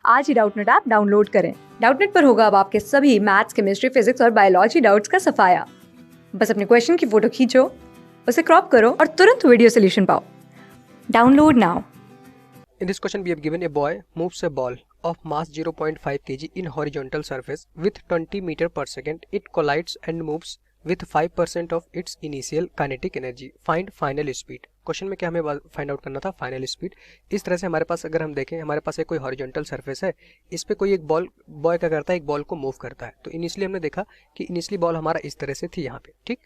आज ही Doubtnut app download करें। Doubtnut पर होगा अब आपके सभी मैथ्स, केमिस्ट्री, फिजिक्स और बायोलॉजी डाउट्स का सफाया। बस अपने क्वेश्चन की फोटो खींचो, उसे क्रॉप करो और तुरंत वीडियो सोल्यूशन पाओ। Download now. In this question, we have given a boy moves a ball of mass 0.5 kg in horizontal surface with 20 meter per second. It collides and moves with 5% of its initial kinetic energy. Find final speed. Question में क्या हमें find out करना था? Final speed. इस तरह से हमारे पास अगर हम देखें, हमारे पास एक कोई हॉरिजॉन्टल सरफेस है, इस पे कोई एक बॉय क्या करता है, एक बॉल को मूव करता है। तो इनिशियली हमने देखा कि इनिशियली बॉल हमारा इस तरह से थी यहाँ पे, ठीक।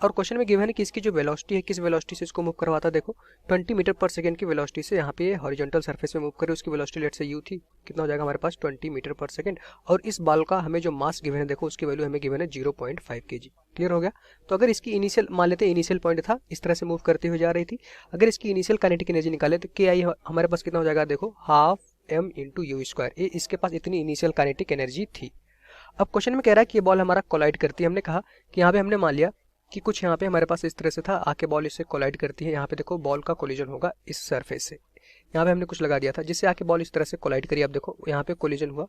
और क्वेश्चन में गिवन है कि इसकी जो वेलोसिटी है, किस वेलोसिटी से इसको मूव करवाता है। देखो 20 मीटर पर सेकंड की वेलोसिटी से यहाँ पे हॉरिजॉन्टल सरफेस में मूव करे, उसकी वेलोसिटी लेट से u थी, कितना हो जाएगा हमारे पास 20 मीटर पर सेकंड। और इस बॉल का हमें जो मास गिवन है, देखो उसकी वैल्यू हमें गिवन है 0.5 kg। क्लियर हो गया। तो अगर इसकी इनिशियल मान लेते हैं, इनिशियल पॉइंट था, इस तरह से मूव करते हुए जा रही थी। अगर इसकी इनिशियल काइनेटिक एनर्जी निकाले तो के आई हमारे पास कितना हो जाएगा, देखो half m into you square. ये इसके पास इतनी इनिशियल काइनेटिक एनर्जी थी। अब क्वेश्चन में कह रहा है कि ये बॉल हमारा कोलाइड करती है। हमने कहा कि यहाँ पे हमने मान लिया कि कुछ यहाँ पे हमारे पास इस तरह से था, आके बॉल इससे कोलाइड करती है। यहाँ पे देखो बॉल का कोलिजन होगा इस सरफेस से। यहाँ पे हमने कुछ लगा दिया था जिससे आके बॉल इस तरह से कोलाइड करी। अब देखो यहाँ पे कोलिजन हुआ,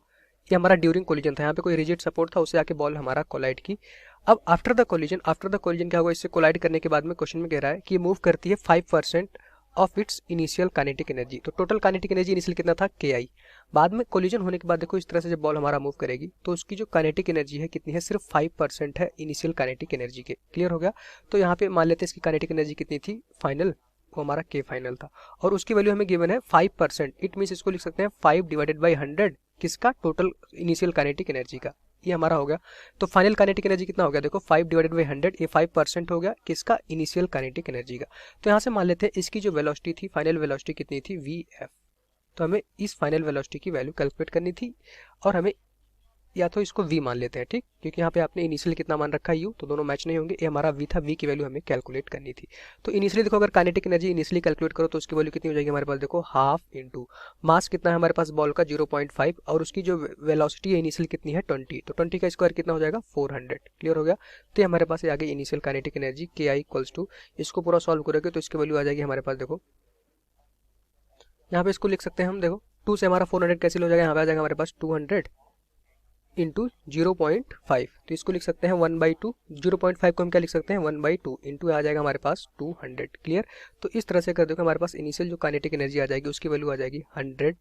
ये हमारा ड्यूरिंग कोलिजन था। यहाँ पे कोई रिजिड सपोर्ट था, उससे आके बॉल हमारा कोलाइड की। अब आफ्टर द कोलिजन क्या हुआ, इससे कोलाइड करने के बाद में क्वेश्चन में कह रहा है कि ये मूव करती है 5% of its initial kinetic energy. तो टोटल काइनेटिक एनर्जी इनिशियल कितना था, के आई। बाद में कोलिजन होने के बाद देखो इस तरह से जब बॉल हमारा मूव करेगी तो उसकी जो काइनेटिक एनर्जी है कितनी है, सिर्फ 5% है इनिशियल काइनेटिक एनर्जी के। क्लियर हो गया। तो यहाँ पे मान लेते हैं इसकी काइनेटिक एनर्जी कितनी थी फाइनल, वो हमारा के फाइनल था, और उसकी वैल्यू हमें गिवन है 5%। इट मीन्स इसको लिख सकते हैं 5 डिवाइडेड बाई 100 किसका, टोटल इनिशियल काइनेटिक एनर्जी का। ये हमारा हो गया। तो फाइनल काइनेटिक एनर्जी कितना हो गया, देखो 5 डिवाइडेड बाई 100, ये 5% हो गया किसका, इनिशियल काइनेटिक एनर्जी का। तो यहाँ से मान लेते हैं इसकी जो वेलोसिटी थी, फाइनल वेलोसिटी कितनी थी, वी एफ। तो हमें इस फाइनल वेलोसिटी की वैल्यू कैलकुलेट करनी थी, और हमें या तो इसको v मान लेते हैं, ठीक, क्योंकि यहाँ पे आपने इनिशियल कितना मान रखा है u, तो दोनों मैच नहीं होंगे। ये हमारा v था, v की वैल्यू हमें कैलकुलेट करनी थी। तो इनिशियली देखो अगर काइनेटिक एनर्जी इनिशियली कैलकुलेट करो तो उसकी वैल्यू कितनी हो जाएगी हमारे पास, देखो हाफ इंटू मास कितना है हमारे पास बॉल का 0.5, और उसकी जो वेलोसिटी है इनिशियल कितनी है 20, तो 20 का स्क्वायर कितना हो जाएगा 400। क्लियर हो गया। तो ये हमारे पास आ गई इनिशियल काइनेटिक एनर्जी के आई इक्वल्स टू, इसको पूरा सॉल्व करोगे तो इसकी वैल्यू आ जाएगी हमारे पास, देखो यहाँ पे इसको लिख सकते हैं हम, देखो 2 से हमारा 400 कैंसिल हो जाएगा, यहाँ पे आ जाएगा हमारे पास 200 इंटू 0.5। तो इसको लिख सकते हैं 1/2। 0.5 को हम क्या लिख सकते हैं 1/2 इंटू आ जाएगा हमारे पास 200। क्लियर। तो इस तरह से कर दो, हमारे पास इनिशियल जो काइनेटिक एनर्जी आ जाएगी उसकी वैल्यू आ जाएगी 100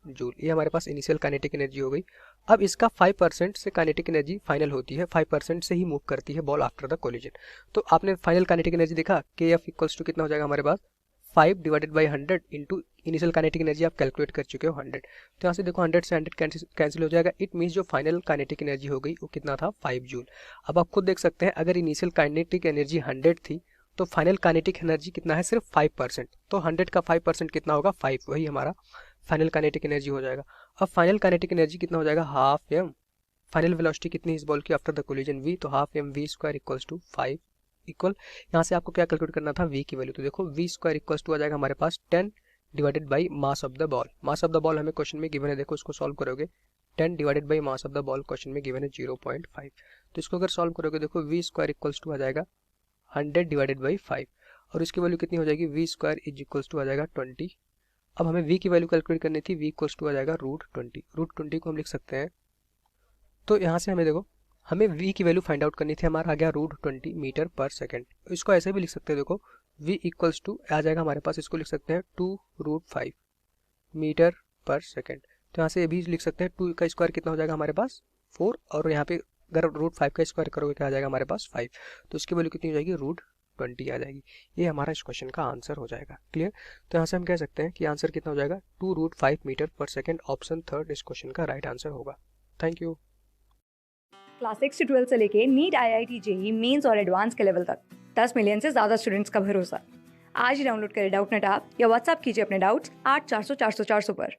जूल। ये हमारे पास इनिशियल काइनेटिक एनर्जी हो गई। अब इसका 5% से काइनेटिक एनर्जी फाइनल होती है, 5% से ही मूव करती है बॉल आफ्टर द कोलिजन। तो आपने फाइनल काइनेटिक एनर्जी देखा, के एफ इक्वल्स टू कितना हो जाएगा हमारे पास 5 divided by 100 into initial kinetic energy आप कैलकुलेट कर चुके हो 100। तो यहाँ से देखो 100 से 100 कैंसिल हो जाएगा। इट मीन्स जो फाइनल काइनेटिक एनर्जी हो गई वो कितना था 5 जूल। अब आप खुद देख सकते हैं, अगर इनिशियल काइनेटिक एनर्जी 100 थी तो फाइनल काइनेटिक एनर्जी कितना है, सिर्फ 5%। तो 100 का 5% कितना होगा 5, वही हमारा फाइनल काइनेटिक एनर्जी हो जाएगा। अब फाइनल काइनेटिक एनर्जी कितना हो जाएगा, हाफ एम। फाइनल वेलोसिटी कितनी है इस बॉल की आफ्टर द कोलिजन, v, तो half m v square equals to 5 equal, यहाँ से आपको क्या कैलकुलेट करना था, v की वैल्यू। तो देखो v स्क्वायर इक्वल्स टू आ जाएगा हमारे पास 10 divided by mass of the ball. Mass of the ball हमें क्वेश्चन में गिवन है, देखो इसको सॉल्व करोगे 10 divided by mass of the ball question में गिवन है 0.5। तो इसको अगर सॉल्व करोगे देखो v स्क्वायर इक्वल्स टू आ जाएगा 100 डिवाइडेड बाई 5, और इसकी वैल्यू कितनी हो जाएगी, v square is equals to आ जाएगा 20। अब हमें v की वैल्यू कैलकुलेट करनी थी, v इक्वल्स टू आ जाएगा √20। √20 को हम लिख सकते हैं, तो यहाँ से हमें देखो हमें v की वैल्यू फाइंड आउट करनी थी, हमारा आ गया √20 मीटर पर सेकंड। इसको ऐसे भी लिख सकते हैं, देखो v इक्वल्स टू आ जाएगा हमारे पास, इसको लिख सकते हैं 2√5 मीटर पर सेकंड। तो यहाँ से ये भी लिख सकते हैं, 2 का स्क्वायर कितना हो जाएगा हमारे पास 4, और यहाँ पे अगर √5 का स्क्वायर करोगे क्या आ जाएगा हमारे पास 5, तो इसकी वैल्यू कितनी हो जाएगी √20 आ जाएगी। ये हमारा इस क्वेश्चन का आंसर हो जाएगा। क्लियर। तो यहाँ से हम कह सकते हैं कि आंसर कितना हो जाएगा 2√5 मीटर पर सेकंड। ऑप्शन 3 इस क्वेश्चन का राइट आंसर होगा। Thank you. क्लास 6 से 12 से लेके नीट, IIT, जेई मेंस और एडवांस के लेवल तक 10 मिलियन से ज्यादा स्टूडेंट्स का भरोसा। आज ही डाउनलोड करें डाउटनेट ऐप या व्हाट्सएप कीजिए अपने डाउट्स 8400 400 400 पर।